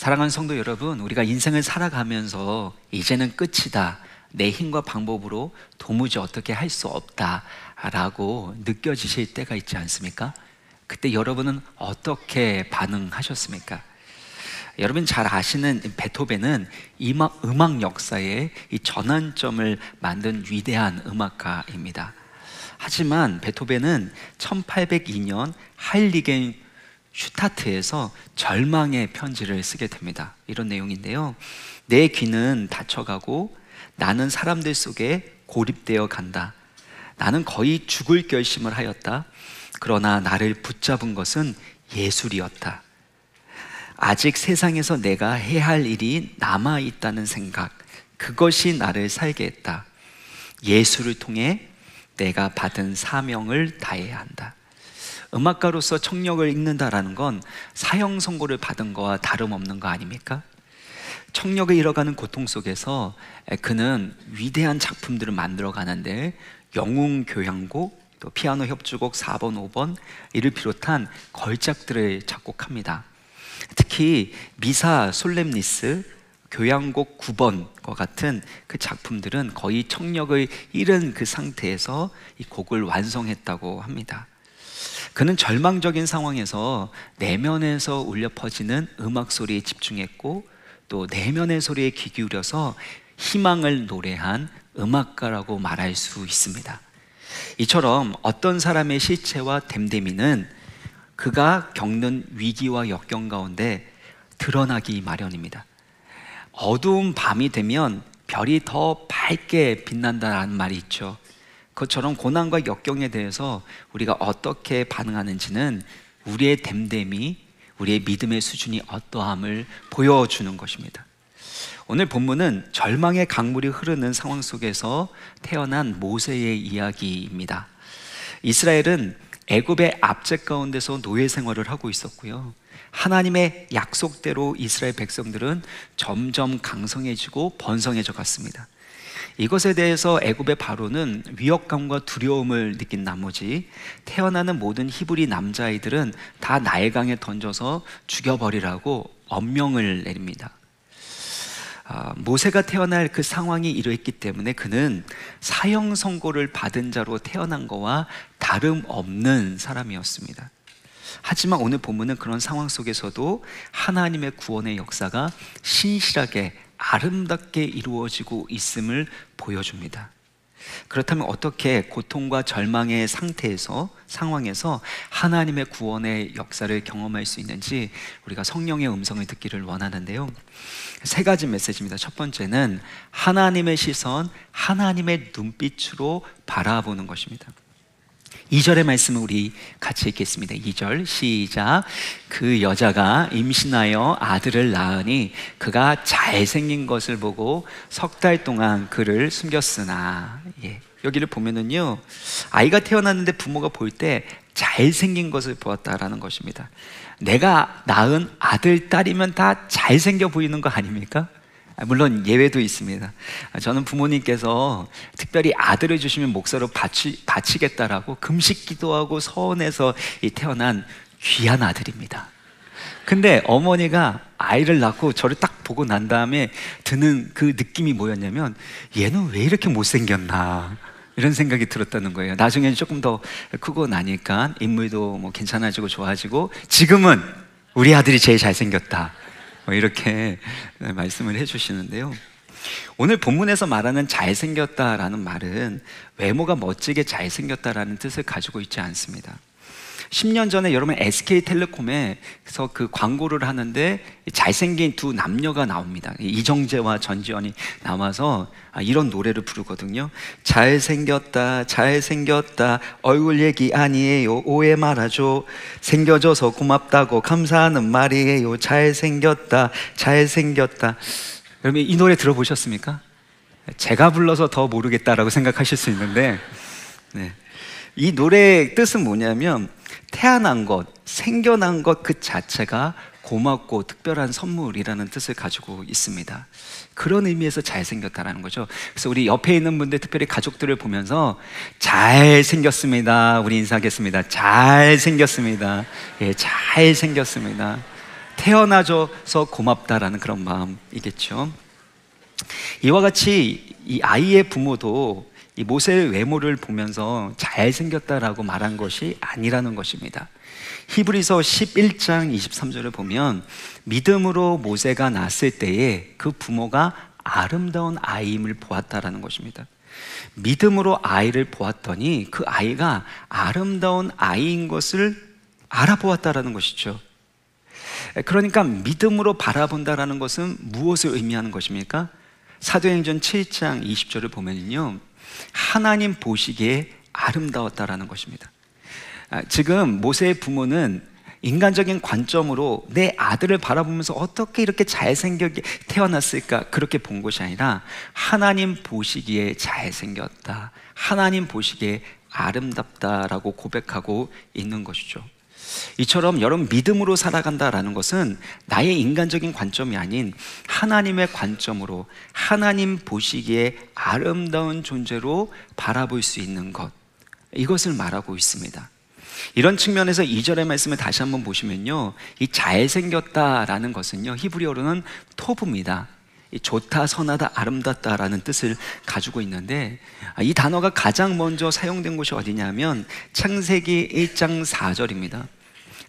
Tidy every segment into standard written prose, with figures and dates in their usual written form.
사랑하는 성도 여러분, 우리가 인생을 살아가면서 이제는 끝이다, 내 힘과 방법으로 도무지 어떻게 할 수 없다라고 느껴지실 때가 있지 않습니까? 그때 여러분은 어떻게 반응하셨습니까? 여러분 잘 아시는 베토벤은 음악 역사의 이 전환점을 만든 위대한 음악가입니다. 하지만 베토벤은 1802년 하일리겐 슈타트에서 절망의 편지를 쓰게 됩니다. 이런 내용인데요, 내 귀는 닫혀가고 나는 사람들 속에 고립되어 간다. 나는 거의 죽을 결심을 하였다. 그러나 나를 붙잡은 것은 예술이었다. 아직 세상에서 내가 해야 할 일이 남아있다는 생각, 그것이 나를 살게 했다. 예술을 통해 내가 받은 사명을 다해야 한다. 음악가로서 청력을 읽는다라는 건 사형 선고를 받은 거와 다름없는 거 아닙니까? 청력을 잃어가는 고통 속에서 그는 위대한 작품들을 만들어 가는데 영웅 교향곡, 또 피아노 협주곡 4번, 5번 이를 비롯한 걸작들을 작곡합니다. 특히 미사 솔렘니스, 교향곡 9번과 같은 그 작품들은 거의 청력을 잃은 그 상태에서 이 곡을 완성했다고 합니다. 그는 절망적인 상황에서 내면에서 울려 퍼지는 음악 소리에 집중했고 또 내면의 소리에 귀 기울여서 희망을 노래한 음악가라고 말할 수 있습니다. 이처럼 어떤 사람의 실체와 됨됨이는 그가 겪는 위기와 역경 가운데 드러나기 마련입니다. 어두운 밤이 되면 별이 더 밝게 빛난다는 말이 있죠. 그것처럼 고난과 역경에 대해서 우리가 어떻게 반응하는지는 우리의 됨됨이, 우리의 믿음의 수준이 어떠함을 보여주는 것입니다. 오늘 본문은 절망의 강물이 흐르는 상황 속에서 태어난 모세의 이야기입니다. 이스라엘은 애굽의 압제 가운데서 노예 생활을 하고 있었고요, 하나님의 약속대로 이스라엘 백성들은 점점 강성해지고 번성해져 갔습니다. 이것에 대해서 애굽의 바로는 위협감과 두려움을 느낀 나머지 태어나는 모든 히브리 남자아이들은 다 나일강에 던져서 죽여버리라고 엄명을 내립니다. 모세가 태어날 그 상황이 이러했기 때문에 그는 사형 선고를 받은 자로 태어난 것과 다름없는 사람이었습니다. 하지만 오늘 본문은 그런 상황 속에서도 하나님의 구원의 역사가 신실하게 아름답게 이루어지고 있음을 보여줍니다. 그렇다면 어떻게 고통과 절망의 상황에서 하나님의 구원의 역사를 경험할 수 있는지 우리가 성령의 음성을 듣기를 원하는데요, 세 가지 메시지입니다. 첫 번째는 하나님의 시선, 하나님의 눈빛으로 바라보는 것입니다. 2절의 말씀을 우리 같이 읽겠습니다. 2절 시작. 그 여자가 임신하여 아들을 낳으니 그가 잘생긴 것을 보고 석 달 동안 그를 숨겼으나. 여기를 보면은요, 아이가 태어났는데 부모가 볼 때 잘생긴 것을 보았다라는 것입니다. 내가 낳은 아들, 딸이면 다 잘생겨 보이는 거 아닙니까? 물론 예외도 있습니다. 저는 부모님께서 특별히 아들을 주시면 목사로 바치겠다라고 금식 기도하고 서원해서 태어난 귀한 아들입니다. 근데 어머니가 아이를 낳고 저를 딱 보고 난 다음에 드는 그 느낌이 뭐였냐면, 얘는 왜 이렇게 못생겼나 이런 생각이 들었다는 거예요. 나중에는 조금 더 크고 나니까 인물도 뭐 괜찮아지고 좋아지고 지금은 우리 아들이 제일 잘생겼다 이렇게 말씀을 해주시는데요, 오늘 본문에서 말하는 잘생겼다라는 말은 외모가 멋지게 잘생겼다라는 뜻을 가지고 있지 않습니다. 10년 전에 여러분 SK텔레콤에서 그 광고를 하는데 잘생긴 두 남녀가 나옵니다. 이정재와 전지현이 나와서 이런 노래를 부르거든요. 잘생겼다 잘생겼다 얼굴 얘기 아니에요 오해 말아줘 생겨줘서 고맙다고 감사하는 말이에요 잘생겼다 잘생겼다. 여러분 이 노래 들어보셨습니까? 제가 불러서 더 모르겠다라고 생각하실 수 있는데, 이 노래의 뜻은 뭐냐면 태어난 것, 생겨난 것 그 자체가 고맙고 특별한 선물이라는 뜻을 가지고 있습니다. 그런 의미에서 잘생겼다라는 거죠. 그래서 우리 옆에 있는 분들, 특별히 가족들을 보면서 잘생겼습니다 우리 인사하겠습니다. 잘생겼습니다. 예, 잘생겼습니다. 태어나줘서 고맙다라는 그런 마음이겠죠. 이와 같이 이 아이의 부모도 이 모세의 외모를 보면서 잘생겼다라고 말한 것이 아니라는 것입니다. 히브리서 11장 23절을 보면 믿음으로 모세가 낳았을 때에 그 부모가 아름다운 아이임을 보았다라는 것입니다. 믿음으로 아이를 보았더니 그 아이가 아름다운 아이인 것을 알아보았다라는 것이죠. 그러니까 믿음으로 바라본다라는 것은 무엇을 의미하는 것입니까? 사도행전 7장 20절을 보면요, 하나님 보시기에 아름다웠다라는 것입니다. 지금 모세의 부모는 인간적인 관점으로 내 아들을 바라보면서 어떻게 이렇게 잘생기게 태어났을까 그렇게 본 것이 아니라 하나님 보시기에 잘생겼다, 하나님 보시기에 아름답다라고 고백하고 있는 것이죠. 이처럼 여러분, 믿음으로 살아간다라는 것은 나의 인간적인 관점이 아닌 하나님의 관점으로 하나님 보시기에 아름다운 존재로 바라볼 수 있는 것, 이것을 말하고 있습니다. 이런 측면에서 2절의 말씀을 다시 한번 보시면요, 이 잘생겼다라는 것은요, 히브리어로는 토브입니다. 좋다, 선하다, 아름답다라는 뜻을 가지고 있는데, 이 단어가 가장 먼저 사용된 곳이 어디냐면 창세기 1장 4절입니다.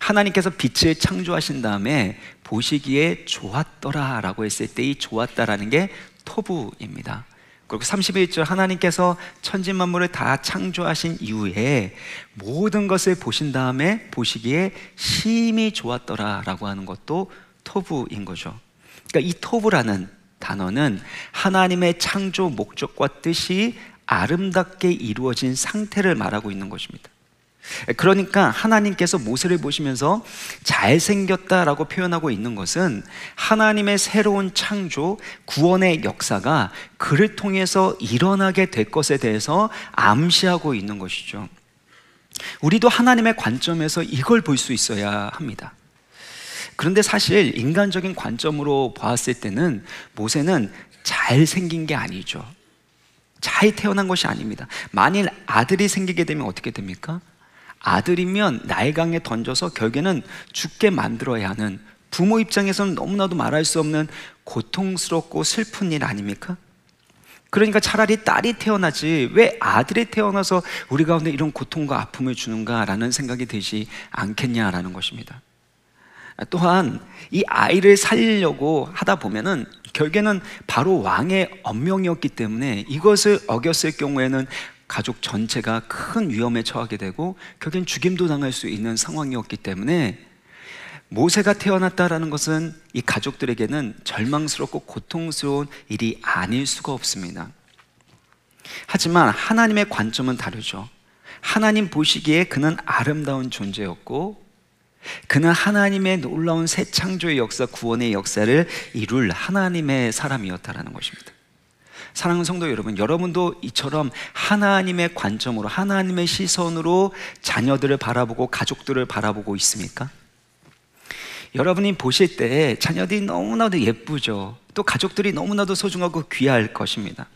하나님께서 빛을 창조하신 다음에 보시기에 좋았더라 라고 했을 때 이 좋았다라는 게 토부입니다. 그리고 31절, 하나님께서 천지만물을 다 창조하신 이후에 모든 것을 보신 다음에 보시기에 심히 좋았더라 라고 하는 것도 토부인 거죠. 그러니까 이 토부라는 단어는 하나님의 창조 목적과 뜻이 아름답게 이루어진 상태를 말하고 있는 것입니다. 그러니까 하나님께서 모세를 보시면서 잘생겼다라고 표현하고 있는 것은 하나님의 새로운 창조, 구원의 역사가 그를 통해서 일어나게 될 것에 대해서 암시하고 있는 것이죠. 우리도 하나님의 관점에서 이걸 볼 수 있어야 합니다. 그런데 사실 인간적인 관점으로 보았을 때는 모세는 잘생긴 게 아니죠. 잘 태어난 것이 아닙니다. 만일 아들이 생기게 되면 어떻게 됩니까? 아들이면 나일강에 던져서 결국에는 죽게 만들어야 하는, 부모 입장에서는 너무나도 말할 수 없는 고통스럽고 슬픈 일 아닙니까? 그러니까 차라리 딸이 태어나지 왜 아들이 태어나서 우리 가운데 이런 고통과 아픔을 주는가라는 생각이 들지 않겠냐라는 것입니다. 또한 이 아이를 살리려고 하다 보면은 결국에는 바로 왕의 엄명이었기 때문에 이것을 어겼을 경우에는 가족 전체가 큰 위험에 처하게 되고 결국엔 죽임도 당할 수 있는 상황이었기 때문에 모세가 태어났다라는 것은 이 가족들에게는 절망스럽고 고통스러운 일이 아닐 수가 없습니다. 하지만 하나님의 관점은 다르죠. 하나님 보시기에 그는 아름다운 존재였고 그는 하나님의 놀라운 새 창조의 역사, 구원의 역사를 이룰 하나님의 사람이었다라는 것입니다. 사랑하는 성도 여러분, 여러분도 이처럼 하나님의 관점으로, 하나님의 시선으로 자녀들을 바라보고 가족들을 바라보고 있습니까? 여러분이 보실 때 자녀들이 너무나도 예쁘죠. 또 가족들이 너무나도 소중하고 귀할 것입니다.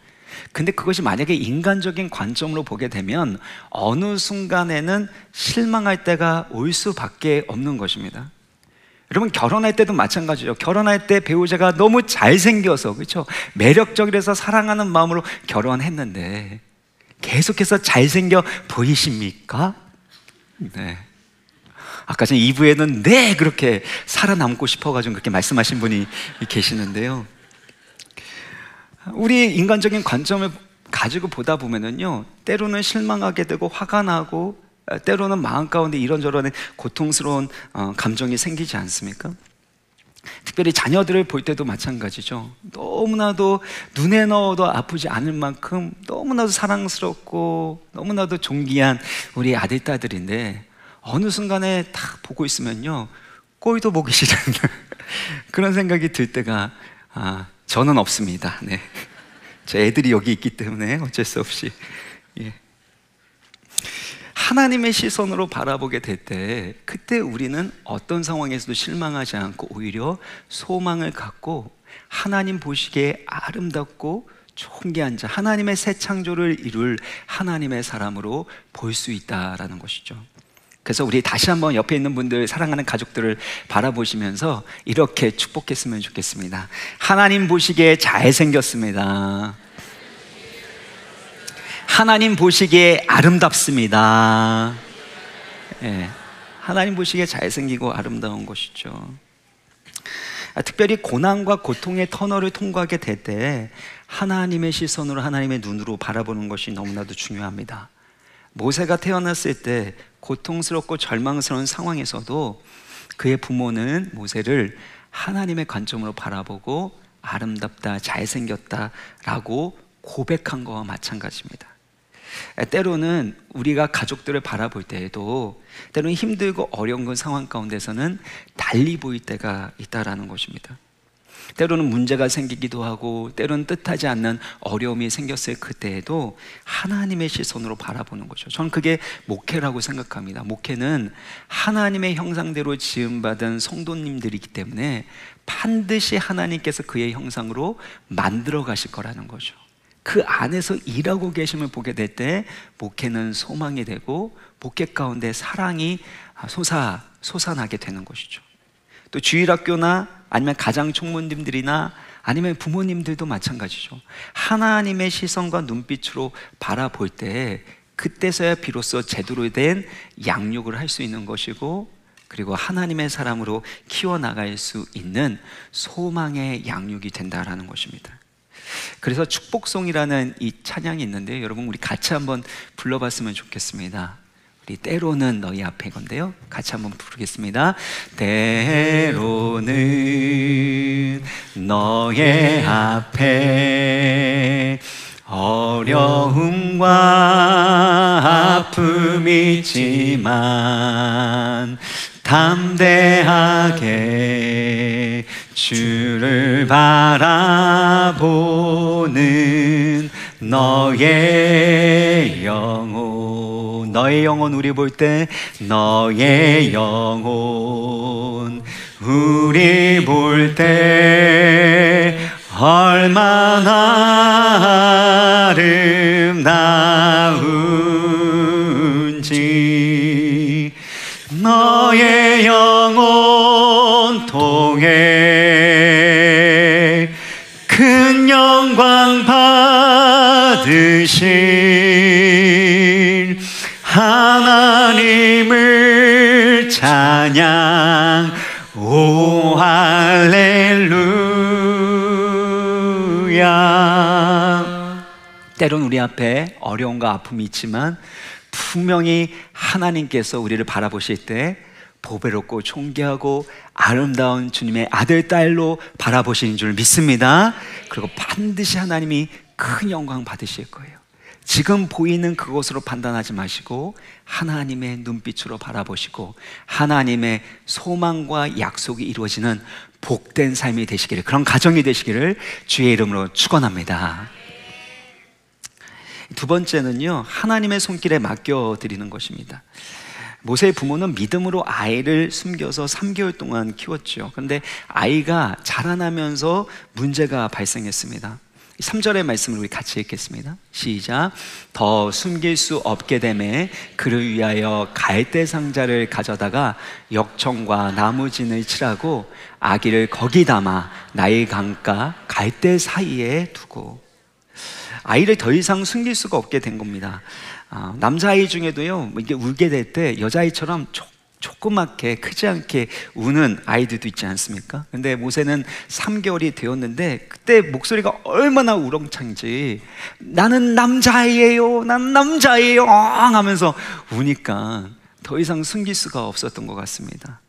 근데 그것이 만약에 인간적인 관점으로 보게 되면 어느 순간에는 실망할 때가 올 수밖에 없는 것입니다. 여러분, 결혼할 때도 마찬가지죠. 결혼할 때 배우자가 너무 잘생겨서, 그렇죠? 매력적이라서 사랑하는 마음으로 결혼했는데 계속해서 잘생겨 보이십니까? 네. 아까 전에 2부에는 네, 그렇게 살아남고 싶어가지고 그렇게 말씀하신 분이 계시는데요. 우리 인간적인 관점을 가지고 보다 보면은요, 때로는 실망하게 되고 화가 나고 때로는 마음 가운데 이런저런 고통스러운 감정이 생기지 않습니까? 특별히 자녀들을 볼 때도 마찬가지죠. 너무나도 눈에 넣어도 아프지 않을 만큼 너무나도 사랑스럽고 너무나도 존귀한 우리 아들, 딸들인데 어느 순간에 딱 보고 있으면요, 꼴도 보기 싫은 그런 생각이 들 때가 저는 없습니다. 네. 제 애들이 여기 있기 때문에 어쩔 수 없이. 예. 하나님의 시선으로 바라보게 될 때 그때 우리는 어떤 상황에서도 실망하지 않고 오히려 소망을 갖고 하나님 보시기에 아름답고 존귀한 자, 하나님의 새 창조를 이룰 하나님의 사람으로 볼 수 있다라는 것이죠. 그래서 우리 다시 한번 옆에 있는 분들, 사랑하는 가족들을 바라보시면서 이렇게 축복했으면 좋겠습니다. 하나님 보시기에 잘생겼습니다. 하나님 보시기에 아름답습니다. 예, 하나님 보시기에 잘생기고 아름다운 것이죠. 특별히 고난과 고통의 터널을 통과하게 될 때 하나님의 시선으로, 하나님의 눈으로 바라보는 것이 너무나도 중요합니다. 모세가 태어났을 때 고통스럽고 절망스러운 상황에서도 그의 부모는 모세를 하나님의 관점으로 바라보고 아름답다, 잘생겼다 라고 고백한 것과 마찬가지입니다. 때로는 우리가 가족들을 바라볼 때에도 때로는 힘들고 어려운 그 상황 가운데서는 달리 보일 때가 있다라는 것입니다. 때로는 문제가 생기기도 하고 때로는 뜻하지 않는 어려움이 생겼을 그때에도 하나님의 시선으로 바라보는 거죠. 저는 그게 목회라고 생각합니다. 목회는 하나님의 형상대로 지음받은 성도님들이기 때문에 반드시 하나님께서 그의 형상으로 만들어 가실 거라는 거죠. 그 안에서 일하고 계심을 보게 될 때 목회는 소망이 되고 목회 가운데 사랑이 솟아나게 되는 것이죠. 또 주일학교나 아니면 가장 총무님들이나 아니면 부모님들도 마찬가지죠. 하나님의 시선과 눈빛으로 바라볼 때 그때서야 비로소 제대로 된 양육을 할 수 있는 것이고, 그리고 하나님의 사람으로 키워나갈 수 있는 소망의 양육이 된다라는 것입니다. 그래서 축복송이라는 이 찬양이 있는데요, 여러분 우리 같이 한번 불러봤으면 좋겠습니다. 우리 때로는 너희 앞에 건데요, 같이 한번 부르겠습니다. 때로는 너의 앞에 어려움과 아픔이 있지만 담대하게 주를 바라보는 너의 영혼 우리 볼 때 너의 영혼 우리 볼 때 얼마나 아름다운지 너의 영혼 통해 큰 영광 받으신 하나님을 찬양. 오 할렐루야. 때론 우리 앞에 어려움과 아픔이 있지만 분명히 하나님께서 우리를 바라보실 때 보배롭고 존귀하고 아름다운 주님의 아들, 딸로 바라보시는 줄 믿습니다. 그리고 반드시 하나님이 큰 영광 받으실 거예요. 지금 보이는 그것으로 판단하지 마시고 하나님의 눈빛으로 바라보시고 하나님의 소망과 약속이 이루어지는 복된 삶이 되시기를, 그런 가정이 되시기를 주의 이름으로 축원합니다. 두 번째는요, 하나님의 손길에 맡겨드리는 것입니다. 모세의 부모는 믿음으로 아이를 숨겨서 3개월 동안 키웠죠. 그런데 아이가 자라나면서 문제가 발생했습니다. 3절의 말씀을 우리 같이 읽겠습니다. 시작. 더 숨길 수 없게 되매 그를 위하여 갈대 상자를 가져다가 역청과 나무진을 칠하고 아기를 거기 담아 나일 강가 갈대 사이에 두고. 아이를 더 이상 숨길 수가 없게 된 겁니다. 남자아이 중에도요, 이게 울게 될 때 여자아이처럼 조그맣게 크지 않게 우는 아이들도 있지 않습니까? 근데 모세는 3개월이 되었는데 그때 목소리가 얼마나 우렁찬지 나는 남자예요, 난 남자예요 하면서 우니까 더 이상 숨길 수가 없었던 것 같습니다.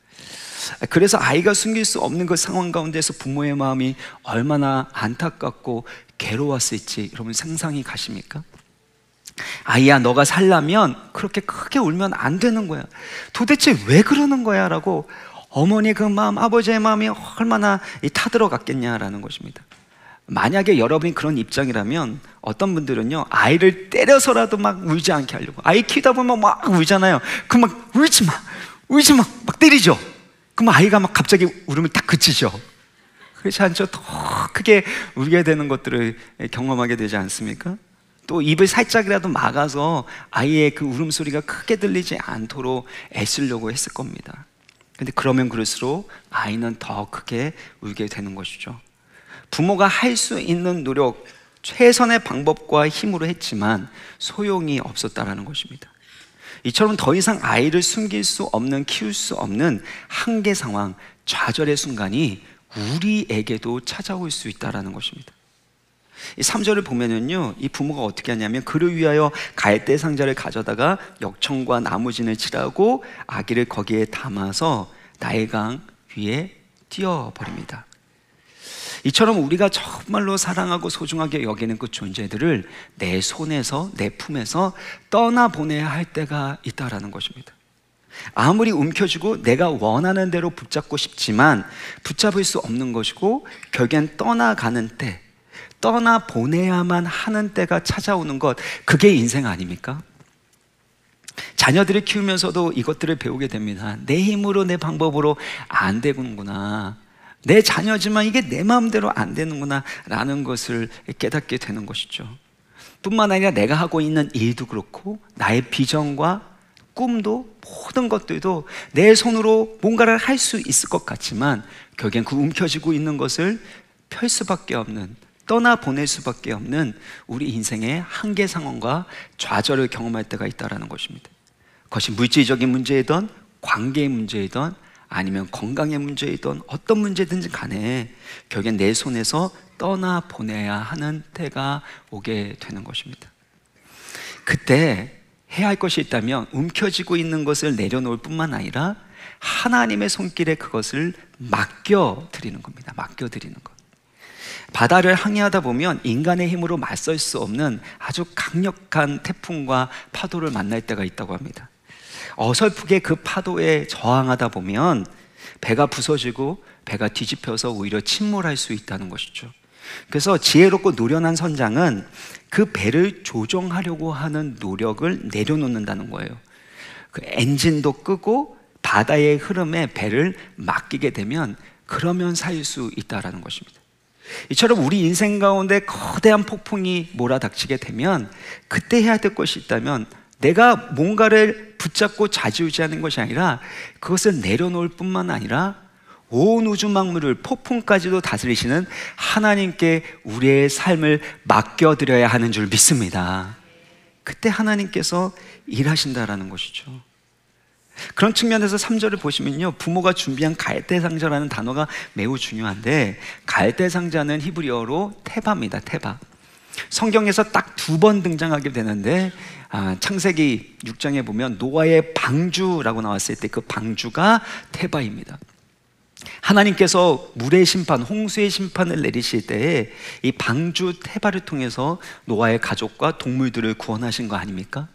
그래서 아이가 숨길 수 없는 그 상황 가운데서 부모의 마음이 얼마나 안타깝고 괴로웠을지 여러분 상상이 가십니까? 아이야, 너가 살려면 그렇게 크게 울면 안 되는 거야. 도대체 왜 그러는 거야? 라고 어머니 그 마음, 아버지의 마음이 얼마나 타들어갔겠냐라는 것입니다. 만약에 여러분이 그런 입장이라면 어떤 분들은요, 아이를 때려서라도 막 울지 않게 하려고, 아이 키우다 보면 막 울잖아요. 그럼 막 울지 마 막 때리죠. 그럼 아이가 막 갑자기 울음을 딱 그치죠. 그렇지 않죠? 더 크게 울게 되는 것들을 경험하게 되지 않습니까? 또 입을 살짝이라도 막아서 아이의 그 울음소리가 크게 들리지 않도록 애쓰려고 했을 겁니다. 근데 그러면 그럴수록 아이는 더 크게 울게 되는 것이죠. 부모가 할 수 있는 노력, 최선의 방법과 힘으로 했지만 소용이 없었다라는 것입니다. 이처럼 더 이상 아이를 숨길 수 없는, 키울 수 없는 한계 상황, 좌절의 순간이 우리에게도 찾아올 수 있다는 것입니다. 이 3절을 보면은요, 이 부모가 어떻게 하냐면 그를 위하여 갈대 상자를 가져다가 역청과 나무진을 칠하고 아기를 거기에 담아서 나일강 위에 띄워버립니다. 이처럼 우리가 정말로 사랑하고 소중하게 여기는 그 존재들을 내 손에서, 내 품에서 떠나보내야 할 때가 있다라는 것입니다. 아무리 움켜쥐고 내가 원하는 대로 붙잡고 싶지만 붙잡을 수 없는 것이고, 결국엔 떠나가는 때, 떠나보내야만 하는 때가 찾아오는 것, 그게 인생 아닙니까? 자녀들을 키우면서도 이것들을 배우게 됩니다. 내 힘으로, 내 방법으로 안 되는구나, 내 자녀지만 이게 내 마음대로 안 되는구나 라는 것을 깨닫게 되는 것이죠. 뿐만 아니라 내가 하고 있는 일도 그렇고 나의 비전과 꿈도, 모든 것들도 내 손으로 뭔가를 할 수 있을 것 같지만 결국엔 그 움켜쥐고 있는 것을 펼 수밖에 없는, 떠나보낼 수밖에 없는 우리 인생의 한계 상황과 좌절을 경험할 때가 있다는 것입니다. 그것이 물질적인 문제이든 관계의 문제이든 아니면 건강의 문제이든 어떤 문제든지 간에 결국엔 내 손에서 떠나보내야 하는 때가 오게 되는 것입니다. 그때 해야 할 것이 있다면 움켜쥐고 있는 것을 내려놓을 뿐만 아니라 하나님의 손길에 그것을 맡겨드리는 겁니다. 맡겨드리는 것. 바다를 항해하다 보면 인간의 힘으로 맞설 수 없는 아주 강력한 태풍과 파도를 만날 때가 있다고 합니다. 어설프게 그 파도에 저항하다 보면 배가 부서지고 배가 뒤집혀서 오히려 침몰할 수 있다는 것이죠. 그래서 지혜롭고 노련한 선장은 그 배를 조정하려고 하는 노력을 내려놓는다는 거예요. 그 엔진도 끄고 바다의 흐름에 배를 맡기게 되면 그러면 살 수 있다는 것입니다. 이처럼 우리 인생 가운데 거대한 폭풍이 몰아닥치게 되면 그때 해야 될 것이 있다면 내가 뭔가를 붙잡고 좌지우지하는 것이 아니라 그것을 내려놓을 뿐만 아니라 온 우주 만물을, 폭풍까지도 다스리시는 하나님께 우리의 삶을 맡겨드려야 하는 줄 믿습니다. 그때 하나님께서 일하신다라는 것이죠. 그런 측면에서 3절을 보시면요, 부모가 준비한 갈대상자라는 단어가 매우 중요한데, 갈대상자는 히브리어로 테바입니다. 테바. 성경에서 딱 2번 등장하게 되는데, 창세기 6장에 보면 노아의 방주라고 나왔을 때 그 방주가 테바입니다. 하나님께서 물의 심판, 홍수의 심판을 내리실 때에 이 방주 테바를 통해서 노아의 가족과 동물들을 구원하신 거 아닙니까?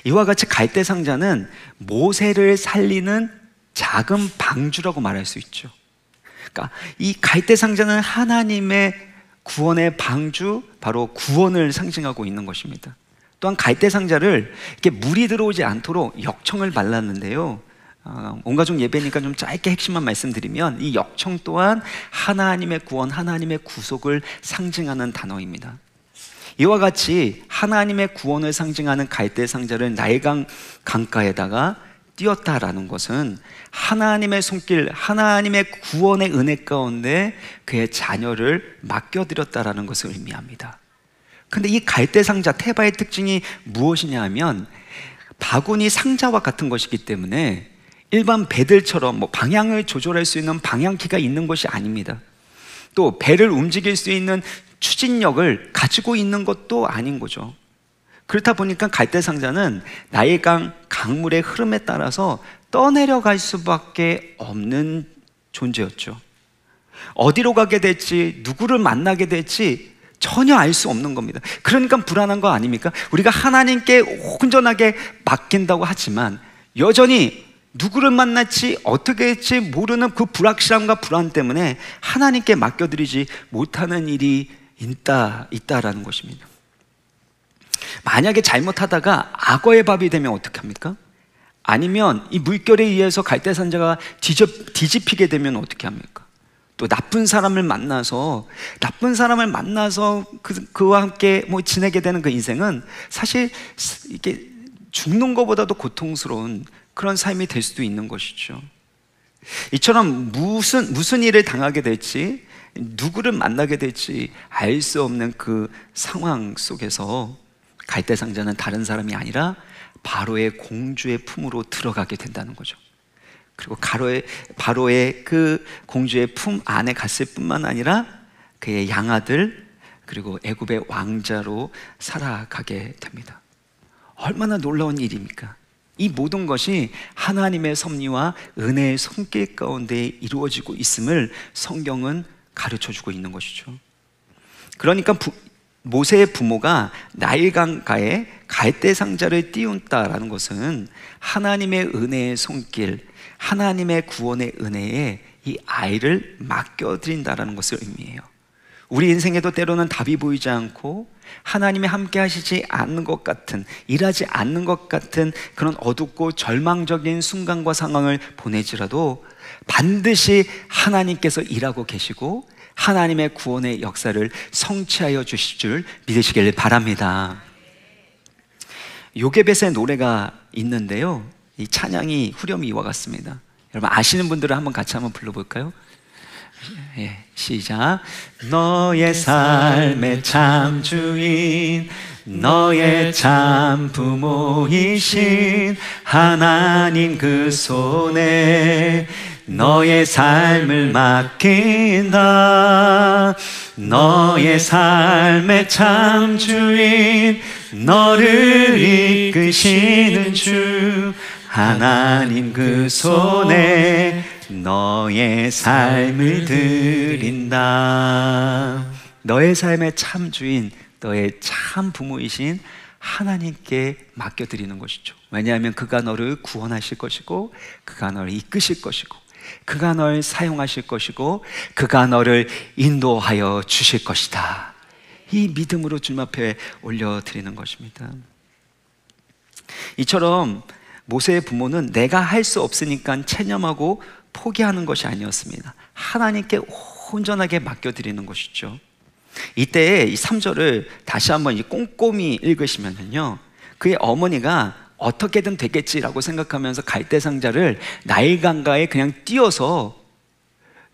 이와 같이 갈대상자는 모세를 살리는 작은 방주라고 말할 수 있죠. 그러니까 이 갈대상자는 하나님의 구원의 방주, 바로 구원을 상징하고 있는 것입니다. 또한 갈대상자를 이렇게 물이 들어오지 않도록 역청을 발랐는데요, 온가족 예배니까 좀 짧게 핵심만 말씀드리면 이 역청 또한 하나님의 구원, 하나님의 구속을 상징하는 단어입니다. 이와 같이 하나님의 구원을 상징하는 갈대상자를 나일강 강가에다가 띄었다라는 것은 하나님의 손길, 하나님의 구원의 은혜 가운데 그의 자녀를 맡겨드렸다라는 것을 의미합니다. 근데 이 갈대상자 테바의 특징이 무엇이냐 하면 바구니 상자와 같은 것이기 때문에 일반 배들처럼 방향을 조절할 수 있는 방향키가 있는 것이 아닙니다. 또 배를 움직일 수 있는 추진력을 가지고 있는 것도 아닌 거죠. 그렇다 보니까 갈대상자는 나일강 강물의 흐름에 따라서 떠내려갈 수밖에 없는 존재였죠. 어디로 가게 될지, 누구를 만나게 될지 전혀 알 수 없는 겁니다. 그러니까 불안한 거 아닙니까? 우리가 하나님께 온전하게 맡긴다고 하지만 여전히 누구를 만날지 어떻게 할지 모르는 그 불확실함과 불안 때문에 하나님께 맡겨드리지 못하는 일이 있다라는 것입니다. 만약에 잘못하다가 악어의 밥이 되면 어떻게 합니까? 아니면 이 물결에 의해서 갈대상자가 뒤집히게 되면 어떻게 합니까? 또 나쁜 사람을 만나서 그와 함께 뭐 지내게 되는 그 인생은 사실 이게 죽는 것보다도 고통스러운 그런 삶이 될 수도 있는 것이죠. 이처럼 무슨 일을 당하게 될지, 누구를 만나게 될지 알 수 없는 그 상황 속에서 갈대상자는 다른 사람이 아니라 바로의 공주의 품으로 들어가게 된다는 거죠. 그리고 바로의 그 공주의 품 안에 갔을 뿐만 아니라 그의 양아들 그리고 애굽의 왕자로 살아가게 됩니다. 얼마나 놀라운 일입니까? 이 모든 것이 하나님의 섭리와 은혜의 손길 가운데 이루어지고 있음을 성경은 가르쳐주고 있는 것이죠. 그러니까 모세의 부모가 나일강가에 갈대상자를 띄운다라는 것은 하나님의 은혜의 손길, 하나님의 구원의 은혜에 이 아이를 맡겨드린다라는 것을 의미해요. 우리 인생에도 때로는 답이 보이지 않고 하나님이 함께 하시지 않는 것 같은, 일하지 않는 것 같은 그런 어둡고 절망적인 순간과 상황을 보내지라도 반드시 하나님께서 일하고 계시고 하나님의 구원의 역사를 성취하여 주실 줄 믿으시길 바랍니다. 요게벳의 노래가 있는데요, 이 찬양이 후렴이 이와 같습니다. 여러분 아시는 분들은 한번 같이 한번 불러볼까요? 예, 시작. 너의 삶의 참 주인, 너의 참 부모이신 하나님 그 손에 너의 삶을 맡긴다. 너의 삶의 참 주인, 너를 이끄시는 주 하나님 그 손에 너의 삶을 드린다. 너의 삶의 참 주인, 너의 참 부모이신 하나님께 맡겨드리는 것이죠. 왜냐하면 그가 너를 구원하실 것이고 그가 너를 이끄실 것이고 그가 널 사용하실 것이고 그가 너를 인도하여 주실 것이다. 이 믿음으로 주님 앞에 올려드리는 것입니다. 이처럼 모세의 부모는 내가 할 수 없으니까 체념하고 포기하는 것이 아니었습니다. 하나님께 온전하게 맡겨드리는 것이죠. 이때 이 3절을 다시 한번 꼼꼼히 읽으시면요, 그의 어머니가 어떻게든 되겠지라고 생각하면서 갈대상자를 나일강가에 그냥 띄워서,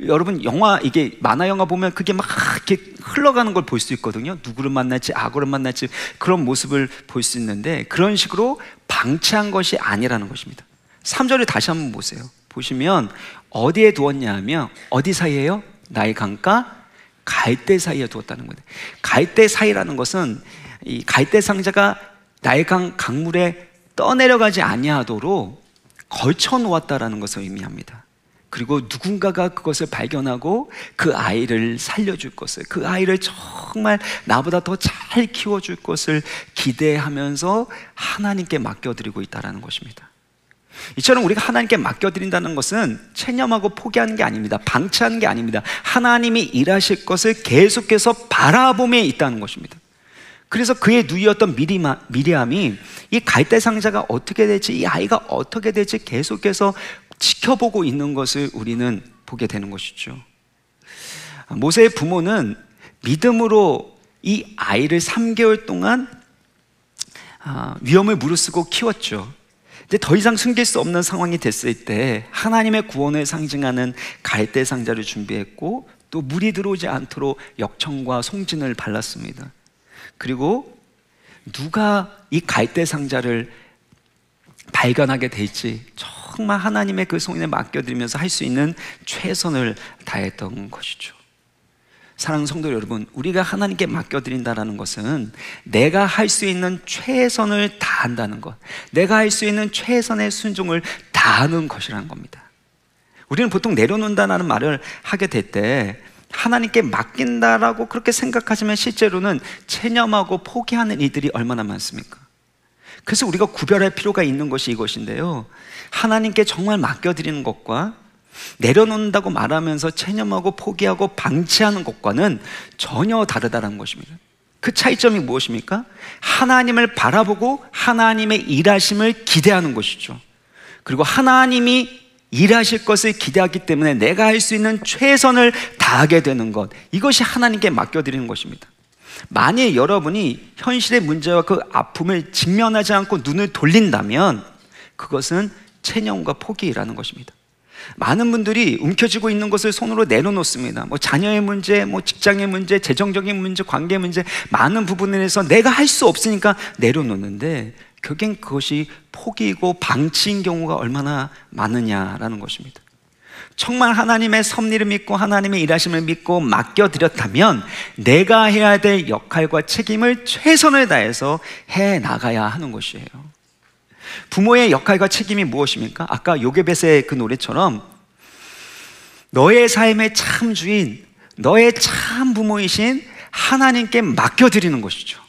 여러분 이게 만화 영화 보면 그게 막 이렇게 흘러가는 걸 볼 수 있거든요. 누구를 만날지 악어를 만날지 그런 모습을 볼 수 있는데 그런 식으로 방치한 것이 아니라는 것입니다. 3절을 다시 한번 보세요. 보시면 어디에 두었냐 하면 어디 사이에요? 나일강가 갈대 사이에 두었다는 거예요. 갈대 사이라는 것은 이 갈대상자가 나일강 강물에 떠내려가지 아니하도록 걸쳐 놓았다라는 것을 의미합니다. 그리고 누군가가 그것을 발견하고 그 아이를 살려줄 것을, 그 아이를 정말 나보다 더 잘 키워줄 것을 기대하면서 하나님께 맡겨드리고 있다는 것입니다. 이처럼 우리가 하나님께 맡겨드린다는 것은 체념하고 포기하는 게 아닙니다. 방치하는 게 아닙니다. 하나님이 일하실 것을 계속해서 바라봄에 있다는 것입니다. 그래서 그의 누이였던 미리암이 이 갈대상자가 어떻게 될지, 이 아이가 어떻게 될지 계속해서 지켜보고 있는 것을 우리는 보게 되는 것이죠. 모세의 부모는 믿음으로 이 아이를 3개월 동안 위험을 무릅쓰고 키웠죠. 근데 더 이상 숨길 수 없는 상황이 됐을 때 하나님의 구원을 상징하는 갈대상자를 준비했고 또 물이 들어오지 않도록 역청과 송진을 발랐습니다. 그리고 누가 이 갈대상자를 발견하게 될지 정말 하나님의 그 손에 맡겨드리면서 할 수 있는 최선을 다했던 것이죠. 사랑하는 성도 여러분, 우리가 하나님께 맡겨드린다는 것은 내가 할 수 있는 최선을 다한다는 것, 내가 할 수 있는 최선의 순종을 다하는 것이라는 겁니다. 우리는 보통 내려놓는다는 말을 하게 될 때 하나님께 맡긴다라고 그렇게 생각하지만 실제로는 체념하고 포기하는 이들이 얼마나 많습니까? 그래서 우리가 구별할 필요가 있는 것이 이것인데요, 하나님께 정말 맡겨드리는 것과 내려놓는다고 말하면서 체념하고 포기하고 방치하는 것과는 전혀 다르다는 것입니다. 그 차이점이 무엇입니까? 하나님을 바라보고 하나님의 일하심을 기대하는 것이죠. 그리고 하나님이 일하실 것을 기대하기 때문에 내가 할 수 있는 최선을 다하게 되는 것, 이것이 하나님께 맡겨드리는 것입니다. 만일 여러분이 현실의 문제와 그 아픔을 직면하지 않고 눈을 돌린다면 그것은 체념과 포기라는 것입니다. 많은 분들이 움켜쥐고 있는 것을 손으로 내려놓습니다. 자녀의 문제, 직장의 문제, 재정적인 문제, 관계 문제, 많은 부분에 대해서 내가 할 수 없으니까 내려놓는데 결국엔 그것이 포기이고 방치인 경우가 얼마나 많으냐라는 것입니다. 정말 하나님의 섭리를 믿고 하나님의 일하심을 믿고 맡겨드렸다면 내가 해야 될 역할과 책임을 최선을 다해서 해나가야 하는 것이에요. 부모의 역할과 책임이 무엇입니까? 아까 요게벳의 그 노래처럼 너의 삶의 참 주인, 너의 참 부모이신 하나님께 맡겨드리는 것이죠.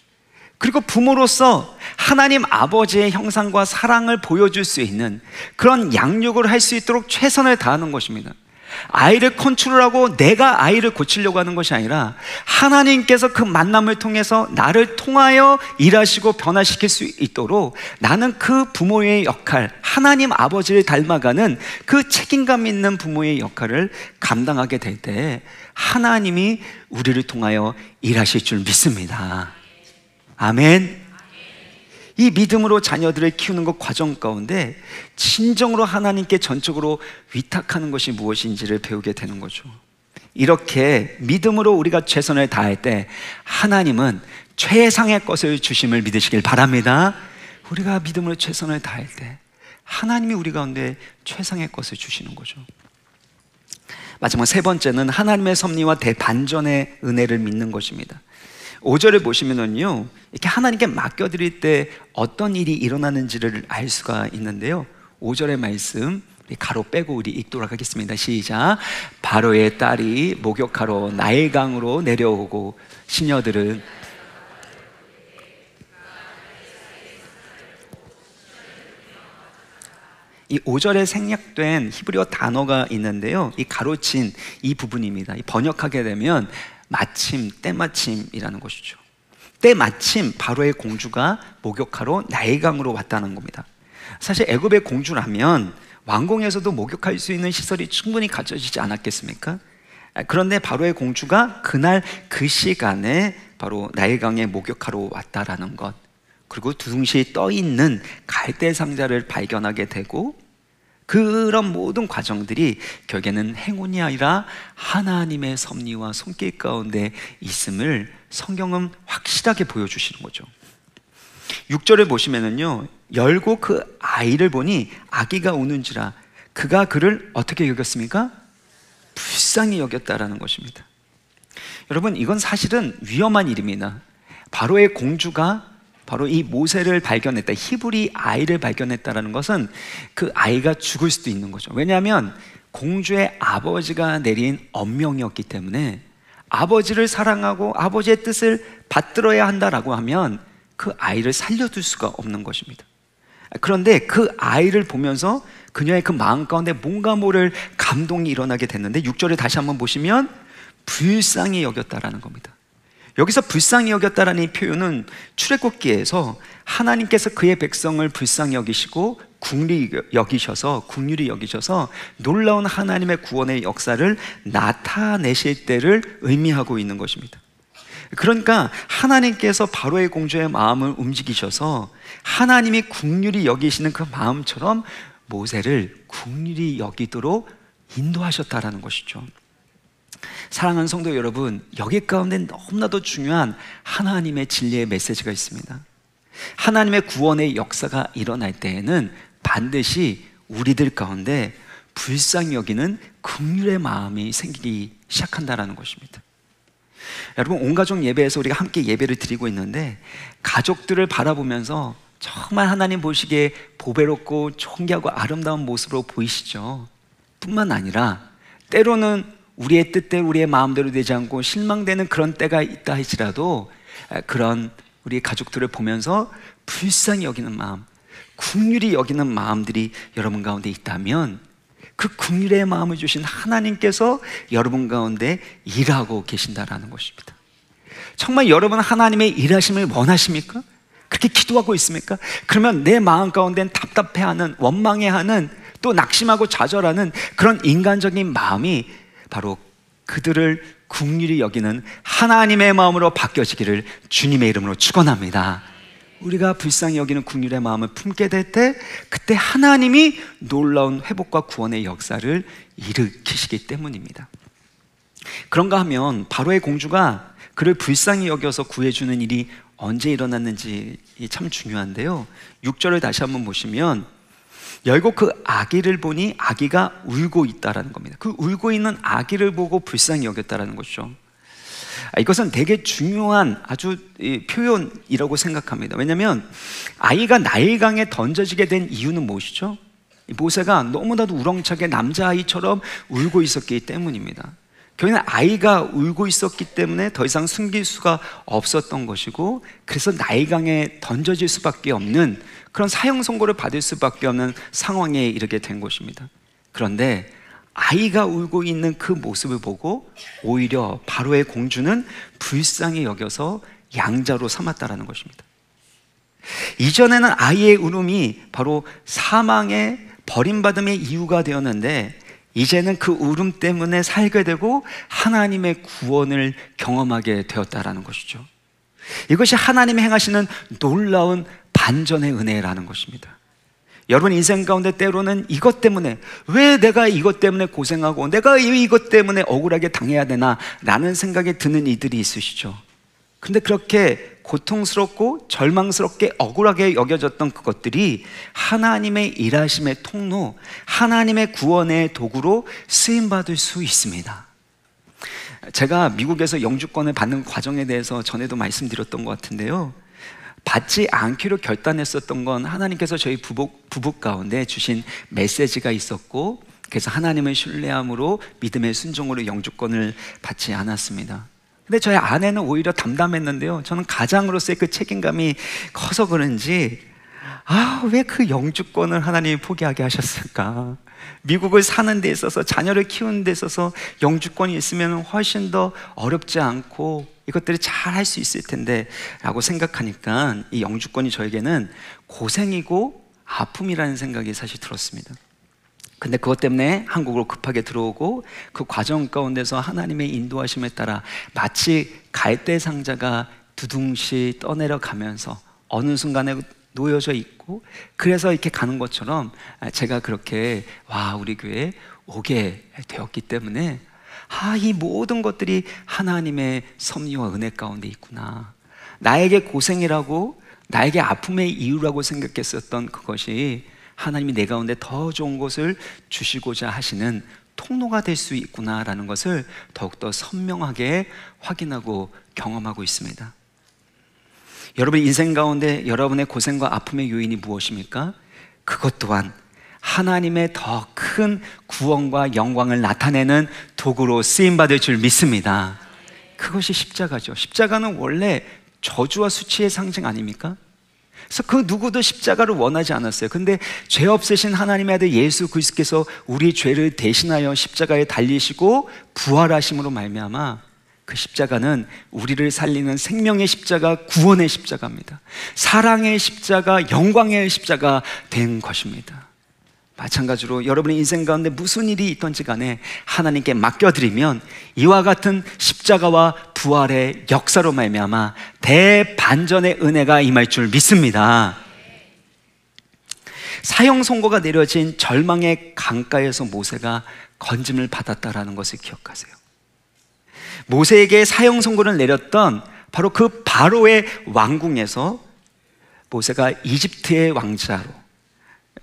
그리고 부모로서 하나님 아버지의 형상과 사랑을 보여줄 수 있는 그런 양육을 할 수 있도록 최선을 다하는 것입니다. 아이를 컨트롤하고 내가 아이를 고치려고 하는 것이 아니라 하나님께서 그 만남을 통해서 나를 통하여 일하시고 변화시킬 수 있도록 나는 그 부모의 역할, 하나님 아버지를 닮아가는 그 책임감 있는 부모의 역할을 감당하게 될 때 하나님이 우리를 통하여 일하실 줄 믿습니다. 아멘. 이 믿음으로 자녀들을 키우는 것 과정 가운데 진정으로 하나님께 전적으로 위탁하는 것이 무엇인지를 배우게 되는 거죠. 이렇게 믿음으로 우리가 최선을 다할 때 하나님은 최상의 것을 주심을 믿으시길 바랍니다. 우리가 믿음으로 최선을 다할 때 하나님이 우리 가운데 최상의 것을 주시는 거죠. 마지막 세 번째는 하나님의 섭리와 대반전의 은혜를 믿는 것입니다. 5절을 보시면은요, 이렇게 하나님께 맡겨드릴 때 어떤 일이 일어나는지를 알 수가 있는데요. 5절의 말씀 가로 빼고 우리 읽도록 하겠습니다. 시작. 바로의 딸이 목욕하러 나일강으로 내려오고 시녀들은 이 5절에 생략된 히브리어 단어가 있는데요, 이 가로친 이 부분입니다. 번역하게 되면 마침, 때마침이라는 것이죠. 때마침 바로의 공주가 목욕하러 나일강으로 왔다는 겁니다. 사실 애굽의 공주라면 왕궁에서도 목욕할 수 있는 시설이 충분히 갖춰지지 않았겠습니까? 그런데 바로의 공주가 그날 그 시간에 바로 나일강에 목욕하러 왔다라는 것, 그리고 두둥실 떠 있는 갈대 상자를 발견하게 되고 그런 모든 과정들이 결국에는 행운이 아니라 하나님의 섭리와 손길 가운데 있음을 성경은 확실하게 보여주시는 거죠. 6절을 보시면은요, 열고 그 아이를 보니 아기가 우는지라 그가 그를 어떻게 여겼습니까? 불쌍히 여겼다라는 것입니다. 여러분, 이건 사실은 위험한 일입니다. 바로의 공주가 바로 이 모세를 발견했다, 히브리 아이를 발견했다는 것은 그 아이가 죽을 수도 있는 거죠. 왜냐하면 공주의 아버지가 내린 엄명이었기 때문에 아버지를 사랑하고 아버지의 뜻을 받들어야 한다라고 하면 그 아이를 살려둘 수가 없는 것입니다. 그런데 그 아이를 보면서 그녀의 그 마음 가운데 뭔가 모를 감동이 일어나게 됐는데 6절을 다시 한번 보시면 불쌍히 여겼다라는 겁니다. 여기서 불쌍히 여겼다라는 이 표현은 출애굽기에서 하나님께서 그의 백성을 불쌍히 여기시고 국률이 여기셔서 놀라운 하나님의 구원의 역사를 나타내실 때를 의미하고 있는 것입니다. 그러니까 하나님께서 바로의 공주의 마음을 움직이셔서 하나님이 국률이 여기시는 그 마음처럼 모세를 국률이 여기도록 인도하셨다라는 것이죠. 사랑하는 성도 여러분, 여기 가운데 너무나도 중요한 하나님의 진리의 메시지가 있습니다. 하나님의 구원의 역사가 일어날 때에는 반드시 우리들 가운데 불쌍히 여기는 긍휼의 마음이 생기기 시작한다는 것입니다. 여러분, 온가족 예배에서 우리가 함께 예배를 드리고 있는데 가족들을 바라보면서 정말 하나님 보시기에 보배롭고 존귀하고 아름다운 모습으로 보이시죠? 뿐만 아니라 때로는 우리의 뜻대로 우리의 마음대로 되지 않고 실망되는 그런 때가 있다 할지라도 그런 우리 가족들을 보면서 불쌍히 여기는 마음, 긍휼히 여기는 마음들이 여러분 가운데 있다면 그 긍휼의 마음을 주신 하나님께서 여러분 가운데 일하고 계신다라는 것입니다. 정말 여러분 하나님의 일하심을 원하십니까? 그렇게 기도하고 있습니까? 그러면 내 마음 가운데는 답답해하는, 원망해하는, 또 낙심하고 좌절하는 그런 인간적인 마음이 바로 그들을 긍휼히 여기는 하나님의 마음으로 바뀌어지기를 주님의 이름으로 축원합니다. 우리가 불쌍히 여기는 긍휼의 마음을 품게 될 때, 그때 하나님이 놀라운 회복과 구원의 역사를 일으키시기 때문입니다. 그런가 하면 바로의 공주가 그를 불쌍히 여겨서 구해주는 일이 언제 일어났는지 참 중요한데요, 6절을 다시 한번 보시면 결국 그 아기를 보니 아기가 울고 있다라는 겁니다. 그 울고 있는 아기를 보고 불쌍히 여겼다라는 것이죠. 이것은 되게 중요한 아주 표현이라고 생각합니다. 왜냐하면 아이가 나일강에 던져지게 된 이유는 무엇이죠? 모세가 너무나도 우렁차게 남자아이처럼 울고 있었기 때문입니다. 결국은 아이가 울고 있었기 때문에 더 이상 숨길 수가 없었던 것이고, 그래서 나일강에 던져질 수밖에 없는 그런 사형 선고를 받을 수밖에 없는 상황에 이르게 된 것입니다. 그런데 아이가 울고 있는 그 모습을 보고 오히려 바로의 공주는 불쌍히 여겨서 양자로 삼았다라는 것입니다. 이전에는 아이의 울음이 바로 사망의 버림받음의 이유가 되었는데, 이제는 그 울음 때문에 살게 되고 하나님의 구원을 경험하게 되었다라는 것이죠. 이것이 하나님이 행하시는 놀라운 반전의 은혜라는 것입니다. 여러분 인생 가운데 때로는 이것 때문에, 왜 내가 이것 때문에 고생하고 내가 왜 이것 때문에 억울하게 당해야 되나 라는 생각이 드는 이들이 있으시죠. 근데 그렇게 고통스럽고 절망스럽게 억울하게 여겨졌던 그것들이 하나님의 일하심의 통로, 하나님의 구원의 도구로 쓰임받을 수 있습니다. 제가 미국에서 영주권을 받는 과정에 대해서 전에도 말씀드렸던 것 같은데요, 받지 않기로 결단했었던 건 하나님께서 저희 부부 가운데 주신 메시지가 있었고, 그래서 하나님을 신뢰함으로 믿음의 순종으로 영주권을 받지 않았습니다. 근데 저희 아내는 오히려 담담했는데요, 저는 가장으로서의 그 책임감이 커서 그런지 왜 그 영주권을 하나님이 포기하게 하셨을까? 미국을 사는 데 있어서, 자녀를 키우는 데 있어서 영주권이 있으면 훨씬 더 어렵지 않고 이것들을 잘 할 수 있을 텐데 라고 생각하니까 이 영주권이 저에게는 고생이고 아픔이라는 생각이 사실 들었습니다. 근데 그것 때문에 한국으로 급하게 들어오고, 그 과정 가운데서 하나님의 인도하심에 따라 마치 갈대 상자가 두둥시 떠내려 가면서 어느 순간에 놓여져 있고, 그래서 이렇게 가는 것처럼 제가 그렇게 우리 교회에 오게 되었기 때문에 이 모든 것들이 하나님의 섭리와 은혜 가운데 있구나, 나에게 고생이라고, 나에게 아픔의 이유라고 생각했었던 그것이 하나님이 내 가운데 더 좋은 것을 주시고자 하시는 통로가 될 수 있구나라는 것을 더욱더 선명하게 확인하고 경험하고 있습니다. 여러분 인생 가운데 여러분의 고생과 아픔의 요인이 무엇입니까? 그것 또한 하나님의 더 큰 구원과 영광을 나타내는 도구로 쓰임받을 줄 믿습니다. 그것이 십자가죠. 십자가는 원래 저주와 수치의 상징 아닙니까? 그래서 그 누구도 십자가를 원하지 않았어요. 근데 죄 없으신 하나님의 아들 예수 그리스도께서 우리 죄를 대신하여 십자가에 달리시고 부활하심으로 말미암아 그 십자가는 우리를 살리는 생명의 십자가, 구원의 십자가입니다. 사랑의 십자가, 영광의 십자가 된 것입니다. 마찬가지로 여러분의 인생 가운데 무슨 일이 있던지 간에 하나님께 맡겨드리면 이와 같은 십자가와 부활의 역사로 말미암아 대반전의 은혜가 임할 줄 믿습니다. 사형 선고가 내려진 절망의 강가에서 모세가 건짐을 받았다라는 것을 기억하세요. 모세에게 사형 선고를 내렸던 바로 그 바로의 왕궁에서 모세가 이집트의 왕자로,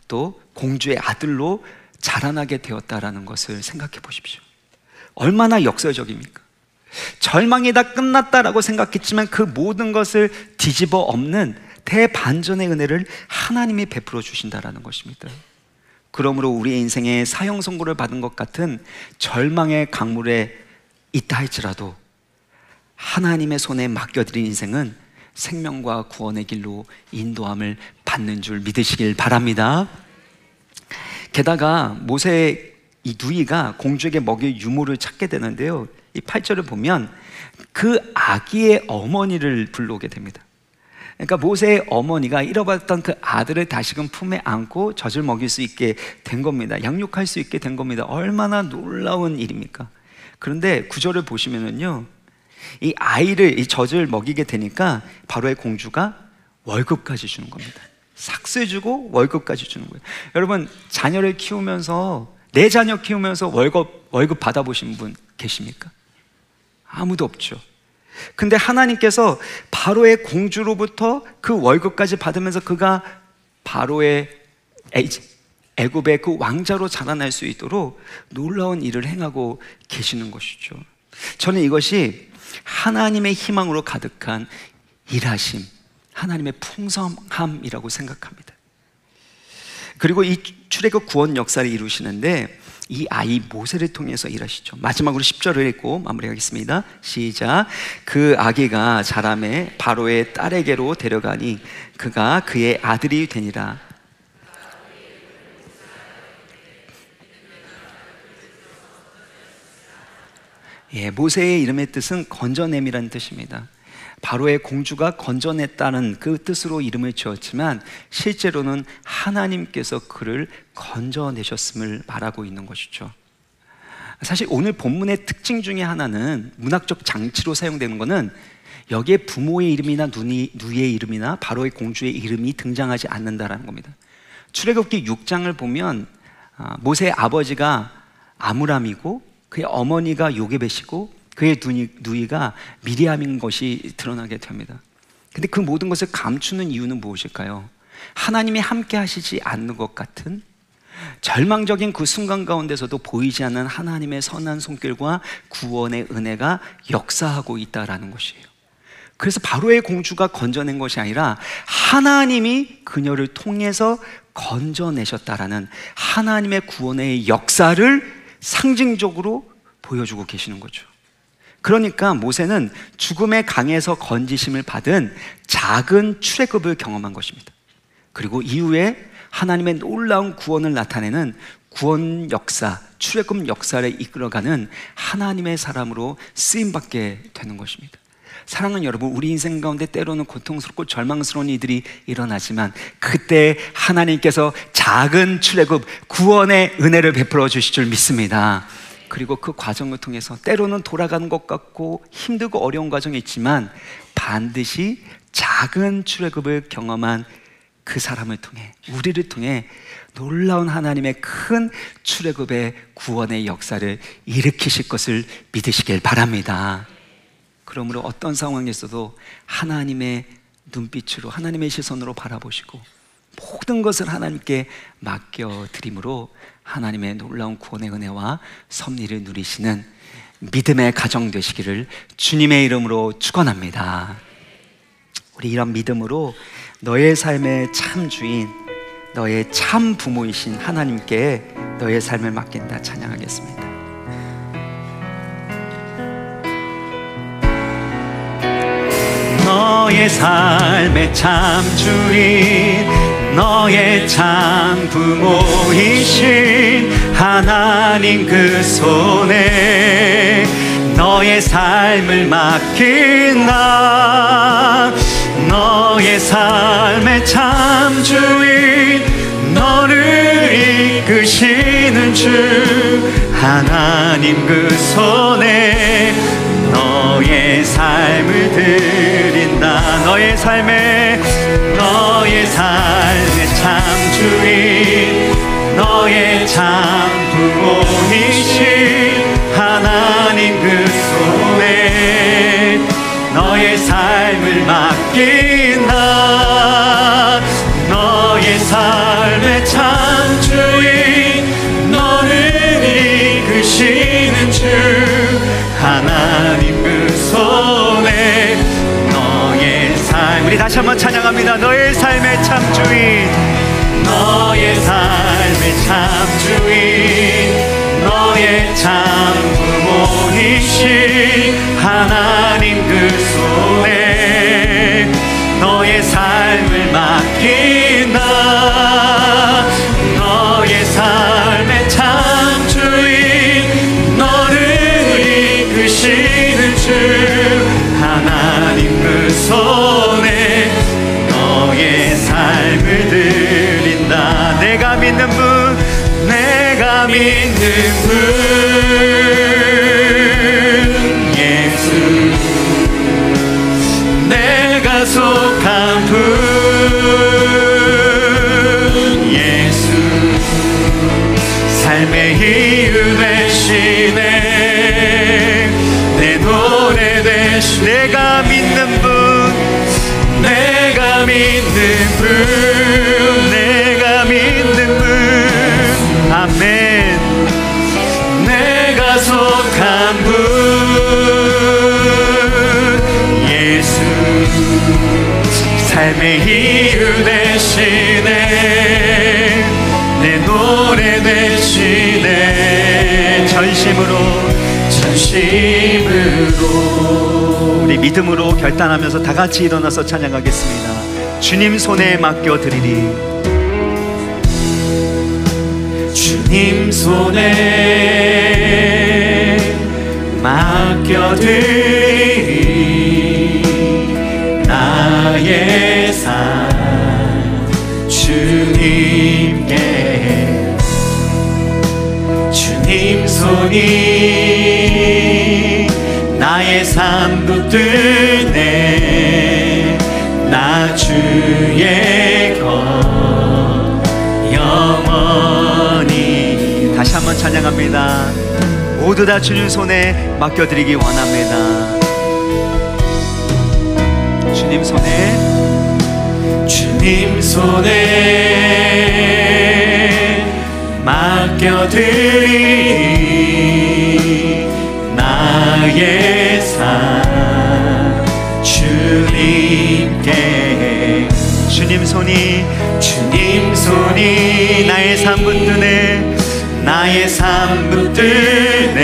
또 공주의 아들로 자라나게 되었다라는 것을 생각해 보십시오. 얼마나 역설적입니까? 절망이 다 끝났다라고 생각했지만 그 모든 것을 뒤집어 엎는 대반전의 은혜를 하나님이 베풀어 주신다라는 것입니다. 그러므로 우리의 인생에 사형 선고를 받은 것 같은 절망의 강물에 있다 할지라도 하나님의 손에 맡겨드린 인생은 생명과 구원의 길로 인도함을 받는 줄 믿으시길 바랍니다. 게다가 모세의 이 누이가 공주에게 먹일 유모를 찾게 되는데요, 이 8절을 보면 그 아기의 어머니를 불러오게 됩니다. 그러니까 모세의 어머니가 잃어버렸던 그 아들을 다시금 품에 안고 젖을 먹일 수 있게 된 겁니다. 양육할 수 있게 된 겁니다. 얼마나 놀라운 일입니까? 그런데 구절을 보시면은요, 이 아이를, 이 젖을 먹이게 되니까 바로의 공주가 월급까지 주는 겁니다. 삭스 주고 월급까지 주는 거예요. 여러분, 자녀를 키우면서, 내 자녀 키우면서 월급 받아보신 분 계십니까? 아무도 없죠. 근데 하나님께서 바로의 공주로부터 그 월급까지 받으면서 그가 바로의 애굽의 그 왕자로 자라날 수 있도록 놀라운 일을 행하고 계시는 것이죠. 저는 이것이 하나님의 희망으로 가득한 일하심, 하나님의 풍성함이라고 생각합니다. 그리고 이 출애굽 구원 역사를 이루시는데 이 아이 모세를 통해서 일하시죠. 마지막으로 10절을 읽고 마무리하겠습니다. 시작. 그 아기가 자라매 바로의 딸에게로 데려가니 그가 그의 아들이 되니라. 예, 모세의 이름의 뜻은 건져냄이라는 뜻입니다. 바로의 공주가 건져냈다는 그 뜻으로 이름을 지었지만 실제로는 하나님께서 그를 건져내셨음을 말하고 있는 것이죠. 사실 오늘 본문의 특징 중에 하나는, 문학적 장치로 사용되는 것은 여기에 부모의 이름이나 누이의 이름이나 바로의 공주의 이름이 등장하지 않는다라는 겁니다. 출애굽기 6장을 보면 모세의 아버지가 아므람이고 그의 어머니가 요게벳이고 그의 누이가 미리암인 것이 드러나게 됩니다. 근데 그 모든 것을 감추는 이유는 무엇일까요? 하나님이 함께 하시지 않는 것 같은 절망적인 그 순간 가운데서도 보이지 않는 하나님의 선한 손길과 구원의 은혜가 역사하고 있다라는 것이에요. 그래서 바로의 공주가 건져낸 것이 아니라 하나님이 그녀를 통해서 건져내셨다라는 하나님의 구원의 역사를 상징적으로 보여주고 계시는 거죠. 그러니까 모세는 죽음의 강에서 건지심을 받은 작은 출애굽을 경험한 것입니다. 그리고 이후에 하나님의 놀라운 구원을 나타내는 구원 역사, 출애굽 역사를 이끌어가는 하나님의 사람으로 쓰임받게 되는 것입니다. 사랑하는 여러분, 우리 인생 가운데 때로는 고통스럽고 절망스러운 일들이 일어나지만 그때 하나님께서 작은 출애굽, 구원의 은혜를 베풀어 주실 줄 믿습니다. 그리고 그 과정을 통해서 때로는 돌아가는 것 같고 힘들고 어려운 과정이 있지만 반드시 작은 출애굽을 경험한 그 사람을 통해, 우리를 통해 놀라운 하나님의 큰 출애굽의 구원의 역사를 일으키실 것을 믿으시길 바랍니다. 그러므로 어떤 상황에서도 하나님의 눈빛으로, 하나님의 시선으로 바라보시고 모든 것을 하나님께 맡겨드림으로 하나님의 놀라운 구원의 은혜와 섭리를 누리시는 믿음의 가정 되시기를 주님의 이름으로 축원합니다. 우리 이런 믿음으로 너의 삶의 참 주인, 너의 참 부모이신 하나님께 너의 삶을 맡긴다 찬양하겠습니다. 너의 삶의 참 주인, 너의 참 부모이신 하나님 그 손에 너의 삶을 맡긴다. 너의 삶의 참 주인, 너를 이끄시는 주 하나님 그 손에 너의 삶을 드린다. 너의 삶의 참 주인, 너의 참 부모이신 하나님 그 손에 너의 삶을 맡긴다. 너의 삶의 참 주인, 너를 이끄시는 주 하나님 그 손에 너의 삶. 우리 다시 한번 찬양합니다. 너의 삶의 참 주인, 너의 삶의 참 주인, 너의 참 부모이신 하나님 그 손에 너의 삶을 맡긴다. 너의 삶의 참 주인, 너를 이끄시는 주 하나님 그 손에 믿는 분 예수, 내가 속한 분 예수, 삶의 이유 되시네. 내 노래 되시네. 내가 믿는 분, 내가 믿는 분, 내가 믿는 분, 아멘. 내가 속한 분 예수, 삶의 이유 되시네. 내 노래 되시네. 전심으로 우리 믿음으로 결단하면서 다 같이 일어나서 찬양하겠습니다. 주님 손에 맡겨드리리. 주님 손에 맡겨드리리. 나의 삶 주님께, 주님 손이 나의 삶 붙드네. 나 주의 것 영원히. 다시 한번 찬양합니다. 모두 다 주님 손에 맡겨드리기 원합니다. 주님 손에, 주님 손에 맡겨드리리. 나의 삶 주님께, 주님 손이, 주님 손이 나의 삶 붙드네. 나의 삶 붙드네.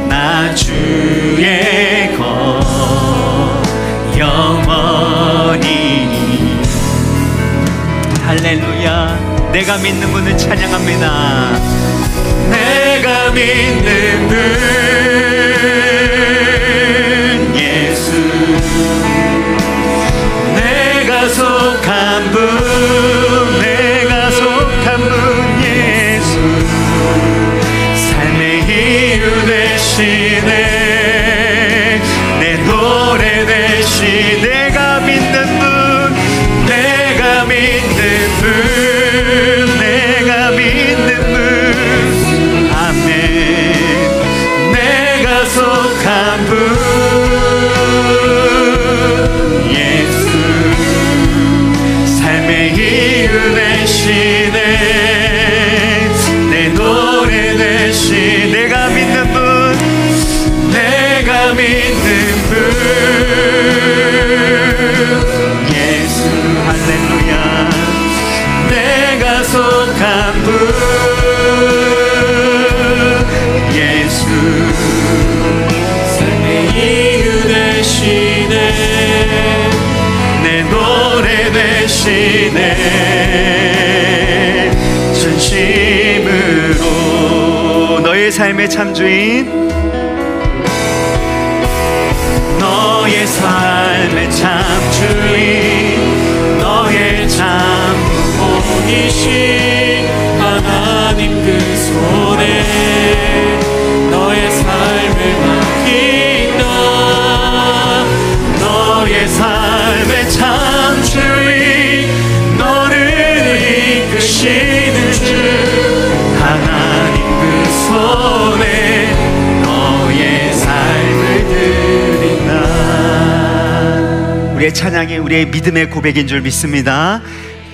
나 주의 것 영원히. 할렐루야. 내가 믿는 분을 찬양합니다. 내가 믿는 분 예수, 내가 속한 분, 내가 속한 분 예수, 삶의 이유 되시네. 내 노래 되시. 내가 믿는 분, 내가 믿는 분, 내가 믿는 분, 아멘. 내가 속한 분 예수, 삶의 이유 되시네. 내 노래 되시. 내가 믿는 분, 내가 믿는 분 예수, 할렐루야. 내가 속한 분 예수, 삶의 이유 되시네. 내 노래 되시네. 전심으로 너의 삶의 참주인, 너의 삶의 참주인, 너의 참 본이신 하나님 그 손에 너의 삶을 맡긴다. 너의 삶의 참주인, 너를 이끄시는 주 하나님 그 손에 너의 삶을 드린다. 우리의 찬양이 우리의 믿음의 고백인 줄 믿습니다.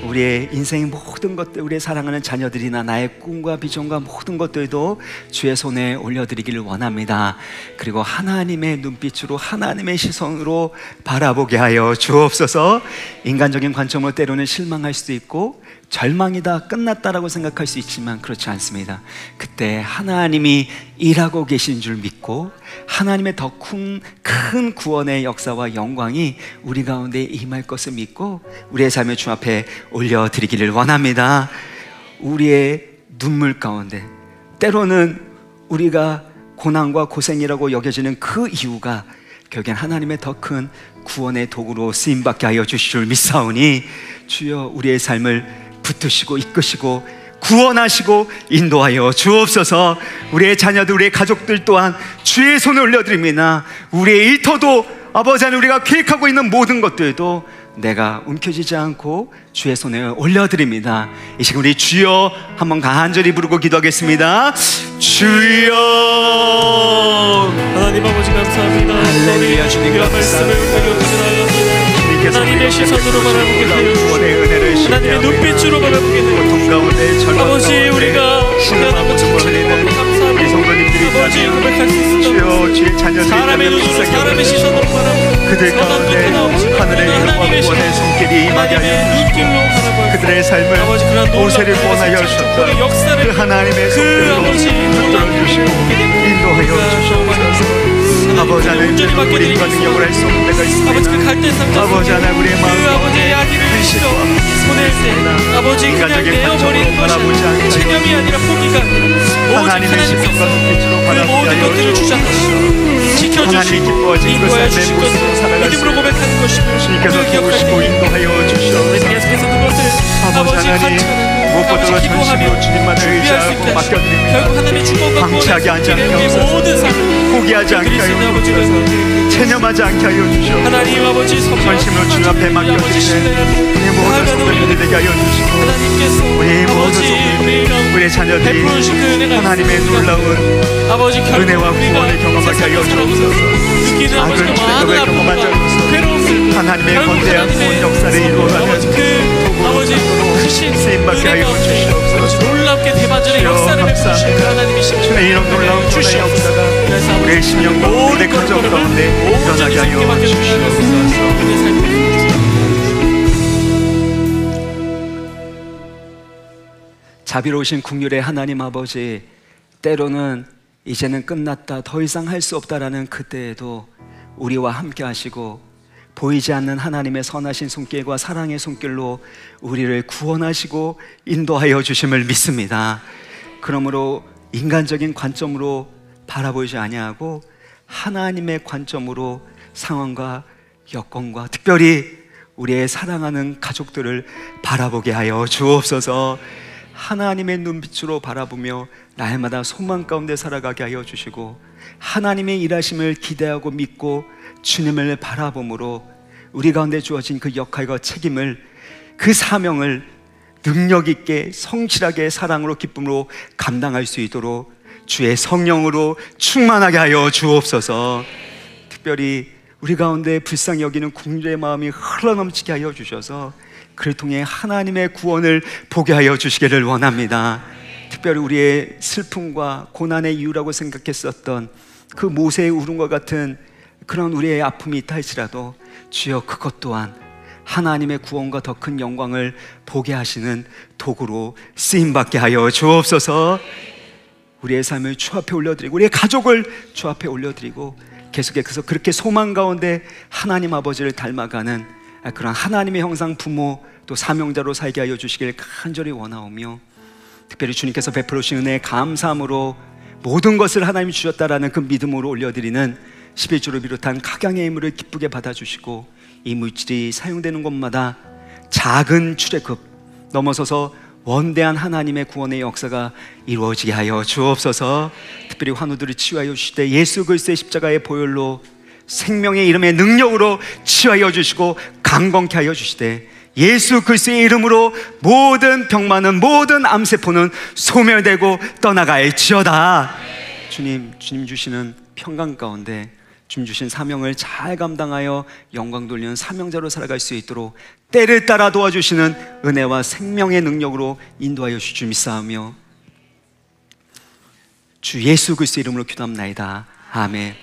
우리의 인생의 모든 것들, 우리의 사랑하는 자녀들이나 나의 꿈과 비전과 모든 것들도 주의 손에 올려드리기를 원합니다. 그리고 하나님의 눈빛으로, 하나님의 시선으로 바라보게 하여 주옵소서. 인간적인 관점으로 때로는 실망할 수도 있고 절망이다, 끝났다라고 생각할 수 있지만 그렇지 않습니다. 그때 하나님이 일하고 계신 줄 믿고 하나님의 더 큰 구원의 역사와 영광이 우리 가운데 임할 것을 믿고 우리의 삶을 주 앞에 올려드리기를 원합니다. 우리의 눈물 가운데 때로는 우리가 고난과 고생이라고 여겨지는 그 이유가 결국엔 하나님의 더 큰 구원의 도구로 쓰임받게 하여 주실 줄 믿사오니 주여 우리의 삶을 붙드시고 이끄시고 구원하시고 인도하여 주옵소서. 우리의 자녀들, 우리의 가족들 또한 주의 손에 올려드립니다. 우리의 일터도 아버지 하나님, 우리가 계획하고 있는 모든 것들도 내가 움켜쥐지 않고 주의 손에 올려드립니다. 이 시간 우리 주여 한번 간절히 부르고 기도하겠습니다. 주여. 하나님 아버지 감사합니다. 할렐루야. 주님 말씀을 우리가 하나님의 시선으로 바라보게 하여 주시고 하나님의 눈빛으로 바라보게 하여 주시고 아버지, 우리가 하나님을 칭찬하고 감사하고 아버지 고백할 수 있습니다. 주의 자녀들 사람의 눈으로, 사람의 시선으로 바라보고 그들 가운데 하늘의 영광과 구원의 손길이 임하게 하여 주시고 그들의 삶을 모세를 구원하여 주셨던 그 하나님의 손길로 붙들어 주시고 인도하여 주시옵소서. 아버지 하나님, 우리 인간 능력을 할 수 없는 데가 있습니다. 아버지 하나님, 우리의 마음 아버지의 아기를 실어 보낼 때 아버지 그냥 내어버리는 것이 체념이 아니라 포기가 오직 하나님의 신명과 그 모든 것들을 주장하시고 지켜주시고 인도하여 주실 것을 믿음으로 고백하는 것이며 주님께서 도우시고 인도하여 주시옵소서. 계속해서 그것을 아버지 간청하는 무엇보다도 전심으로 주님만을 의지하고 맡겨드립니다. 결국 하나님의 축복과 방치하지 않게 하여 주옵소서. 모든 삶을 포기하지 않게 하여 주옵소서. 체념하지 않게 하여 주시옵소서. 하나님 아버지 전심으로 주님 앞에 맡겨드리는 우리 모든 성도님들 되게 하여 주시고 하나님께서 우리 모든 성도들, 우리의 자녀들이 하나님의 놀라운 은혜와 구원을 경험하게 하여 주옵소서. 작은 출애굽을 경험한 자 하나님의 거대한 구원 역사를 이루어가는 아버지 크신 쓰임받게 하여 주시옵소서. 놀랍게 대반전의 역사를 베푸신 그 하나님이십니다. 주의 이런 놀라운 구원의 역사가 우리의 심령 가운데, 가정 가운데 일어나게 하여 주시옵소서. 자비로우신 국률의 하나님 아버지, 때로는 이제는 끝났다, 더 이상 할 수 없다라는 그때에도 우리와 함께 하시고 보이지 않는 하나님의 선하신 손길과 사랑의 손길로 우리를 구원하시고 인도하여 주심을 믿습니다. 그러므로 인간적인 관점으로 바라보지 아니하고 하나님의 관점으로 상황과 여건과 특별히 우리의 사랑하는 가족들을 바라보게 하여 주옵소서. 하나님의 눈빛으로 바라보며 날마다 소망 가운데 살아가게 하여 주시고 하나님의 일하심을 기대하고 믿고 주님을 바라봄으로 우리 가운데 주어진 그 역할과 책임을, 그 사명을 능력 있게 성실하게 사랑으로 기쁨으로 감당할 수 있도록 주의 성령으로 충만하게 하여 주옵소서. 특별히 우리 가운데 불쌍히 여기는 국률의 마음이 흘러넘치게 하여 주셔서 그를 통해 하나님의 구원을 보게 하여 주시기를 원합니다. 특별히 우리의 슬픔과 고난의 이유라고 생각했었던 그 모세의 울음과 같은 그런 우리의 아픔이 있다 할지라도 주여 그것 또한 하나님의 구원과 더 큰 영광을 보게 하시는 도구로 쓰임받게 하여 주옵소서. 우리의 삶을 주 앞에 올려드리고 우리의 가족을 주 앞에 올려드리고 계속해서 그렇게 소망 가운데 하나님 아버지를 닮아가는 그런 하나님의 형상 부모 또 사명자로 살게 하여 주시길 간절히 원하오며, 특별히 주님께서 베풀어 주신 은혜에 감사함으로 모든 것을 하나님이 주셨다라는 그 믿음으로 올려드리는 11조를 비롯한 각양의 예물을 기쁘게 받아주시고 이 물질이 사용되는 곳마다 작은 출애굽 넘어서서 원대한 하나님의 구원의 역사가 이루어지게 하여 주옵소서. 특별히 환우들을 치유하여 주실 때 예수 그리스도의 십자가의 보혈로 생명의 이름의 능력으로 치유하여 주시고 강건케 하여 주시되 예수 그리스도의 이름으로 모든 병만은, 모든 암세포는 소멸되고 떠나갈지어다. 주님 주시는 평강 가운데 주님 주신 사명을 잘 감당하여 영광 돌리는 사명자로 살아갈 수 있도록 때를 따라 도와주시는 은혜와 생명의 능력으로 인도하여 주시 믿사오며 주 예수 그리스도 이름으로 기도합나이다. 아멘.